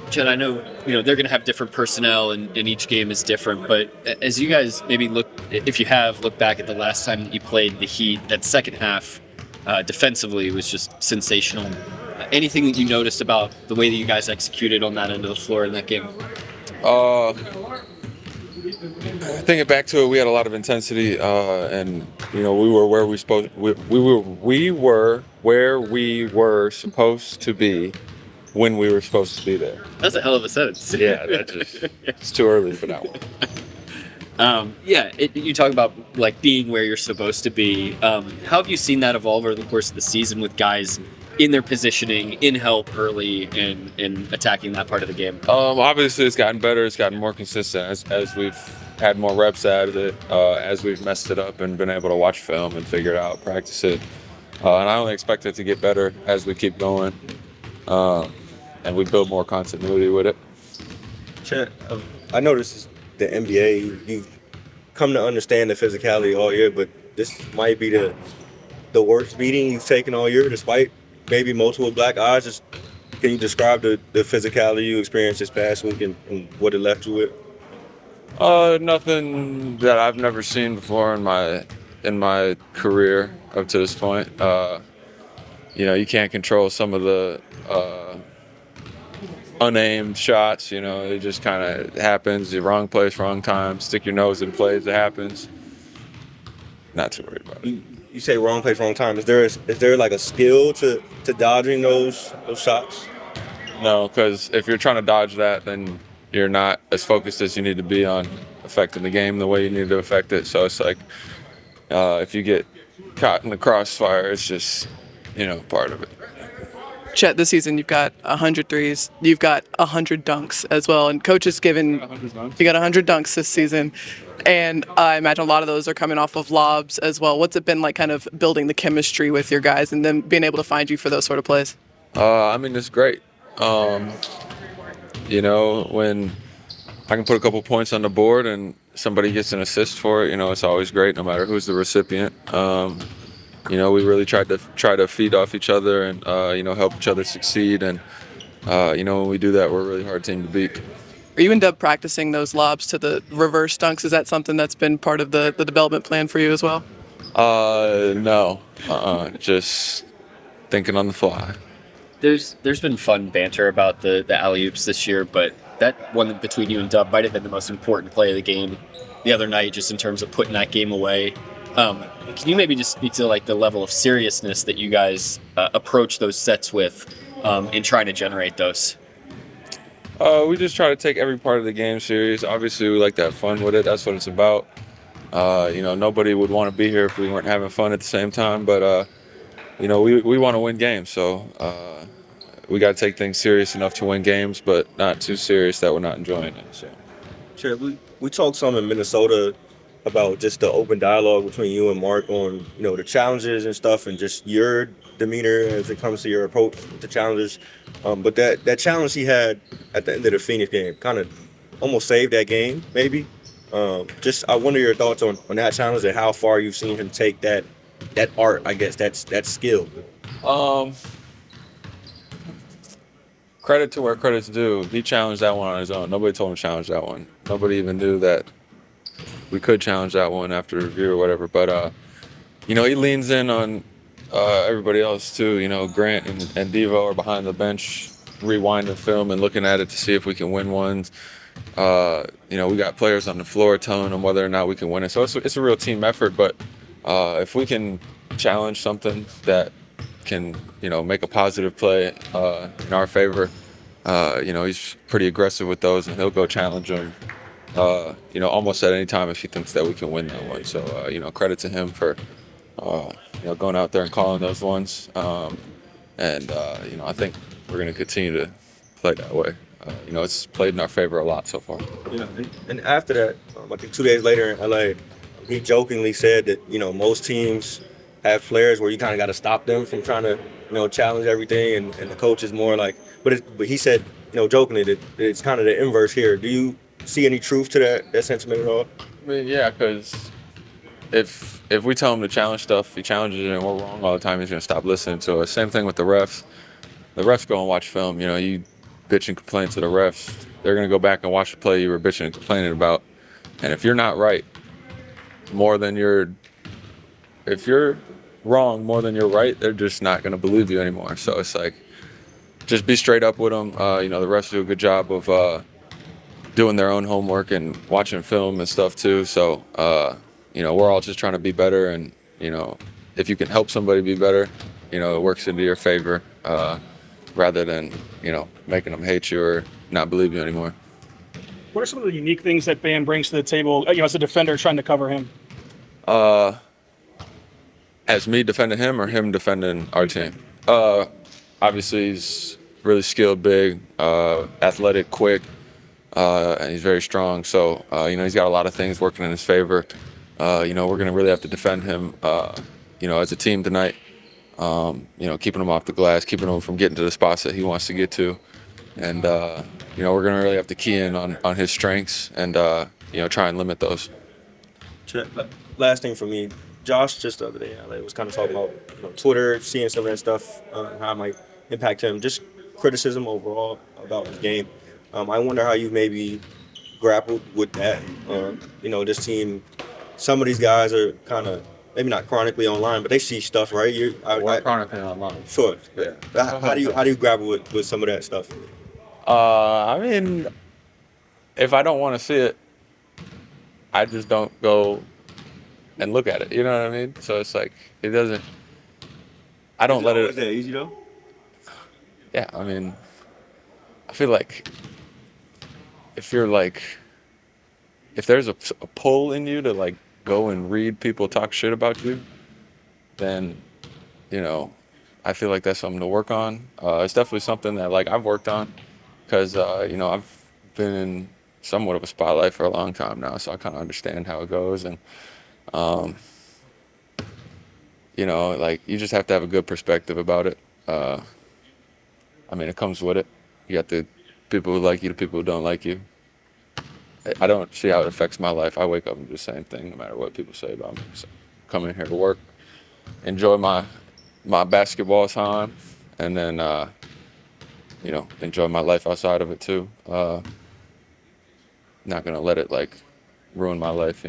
Chet, I know they're going to have different personnel, and each game is different. But as you guys maybe look, if you have looked back at the last time that you played the Heat, that second half defensively was just sensational. Anything that you noticed about the way that you guys executed on that end of the floor in that game? Uh, Thinking back to it, we had a lot of intensity, and we were where we were where we were supposed to be when we were supposed to be there. That's a hell of a sentence. Yeah, it's too early for that one. Yeah, you talk about like being where you're supposed to be. How have you seen that evolve over the course of the season with guys in their positioning, in help early, and in attacking that part of the game? Obviously, it's gotten better. It's gotten more consistent as we've had more reps out of it, as we've messed it up and been able to watch film and figure it out, practice it. And I only expect it to get better as we keep going, and we build more continuity with it. Chet, I noticed the NBA, you've come to understand the physicality all year, but this might be the worst beating you've taken all year, despite maybe multiple black eyes. Just can you describe the physicality you experienced this past week and what it left you with? Nothing that I've never seen before in my career up to this point. You can't control some of the unaimed shots. It just kind of happens. The wrong place, wrong time. Stick your nose in plays. It happens. Not too worried about it. You say wrong place, wrong time. Is there like a skill to dodging those shots? No, because if you're trying to dodge that, then you're not as focused as you need to be on affecting the game the way you need to affect it. So it's like if you get caught in the crossfire, it's just part of it. Chet, this season you've got 100 threes, you've got 100 dunks as well, and coach has given you got 100 dunks this season, and I imagine a lot of those are coming off of lobs as well. What's it been like, kind of building the chemistry with your guys and then being able to find you for those sort of plays? It's great. When I can put a couple points on the board and somebody gets an assist for it, it's always great, no matter who's the recipient. We really try to feed off each other and help each other succeed. And when we do that, we're a really hard team to beat. Are you end up practicing those lobs to the reverse dunks? Is that something that's been part of the development plan for you as well? No. Just thinking on the fly. There's been fun banter about the alley-oops this year, but that one between you and Dub might have been the most important play of the game the other night, just in terms of putting that game away. Can you maybe just speak to like the level of seriousness that you guys approach those sets with in trying to generate those? We just try to take every part of the game serious. Obviously, we like to have fun with it. That's what it's about. Nobody would want to be here if we weren't having fun at the same time. But we want to win games, so we got to take things serious enough to win games, but not too serious that we're not enjoying it. So, Sure. We talked some in Minnesota about just the open dialogue between you and Mark on the challenges and stuff, and just your demeanor as it comes to your approach to challenges. But that challenge he had at the end of the Phoenix game kind of almost saved that game, maybe. I wonder your thoughts on that challenge and how far you've seen him take that art, I guess, that skill. Credit to where credit's due. He challenged that one on his own. Nobody told him to challenge that one. Nobody even knew that we could challenge that one after review or whatever. But he leans in on everybody else too. Grant and Devo are behind the bench, rewinding film and looking at it to see if we can win ones. We got players on the floor telling them whether or not we can win it. So it's a real team effort. But if we can challenge something that can make a positive play in our favor, he's pretty aggressive with those, and he'll go challenge them almost at any time if he thinks that we can win that one. So credit to him for going out there and calling those ones, and I think we're going to continue to play that way. It's played in our favor a lot so far. And after that, I think 2 days later in LA, he jokingly said that most teams have players where you kind of got to stop them from trying to challenge everything, and the coach is more like, but he said jokingly that it's kind of the inverse here. Do you see any truth to that sentiment at all? I mean, yeah, because if we tell him to challenge stuff, he challenges it and we're wrong all the time, he's going to stop listening to us. Same thing with the refs. The refs go and watch film. You bitch and complain to the refs. They're gonna go back and watch the play you were bitching and complaining about. And if you're not right more than if you're wrong more than you're right, they're just not gonna believe you anymore. So it's like, just be straight up with them. The refs do a good job of doing their own homework and watching film and stuff too. So, we're all just trying to be better. And, if you can help somebody be better, it works into your favor rather than, making them hate you or not believe you anymore. What are some of the unique things that Bam brings to the table, as a defender trying to cover him? As me defending him or him defending our team? Obviously, he's really skilled, big, athletic, quick. And he's very strong. So, he's got a lot of things working in his favor. We're going to really have to defend him, as a team tonight. Keeping him off the glass, keeping him from getting to the spots that he wants to get to. And, we're going to really have to key in on his strengths and, try and limit those. Last thing for me, Josh just the other day was kind of talking about Twitter, seeing some of that stuff, how it might impact him. Just criticism overall about his game. I wonder how you maybe grappled with that. This team, some of these guys are kind of maybe not chronically online, but they see stuff, right? We're chronically online. Sure. Yeah. How do you grapple with some of that stuff? If I don't want to see it, I just don't go and look at it. You know what I mean? So it's like, it doesn't. I don't let it. Is that easy though? Yeah, I feel like if there's a pull in you to like go and read people talk shit about you, then, I feel like that's something to work on. It's definitely something that like I've worked on because, I've been in somewhat of a spotlight for a long time now, so I kind of understand how it goes. And, like you just have to have a good perspective about it. It comes with it. You got the people who like you, the people who don't like you. I don't see how it affects my life. I wake up and do the same thing no matter what people say about me. So come in here to work, enjoy my basketball time, and then, enjoy my life outside of it too. Not going to let it like ruin my life,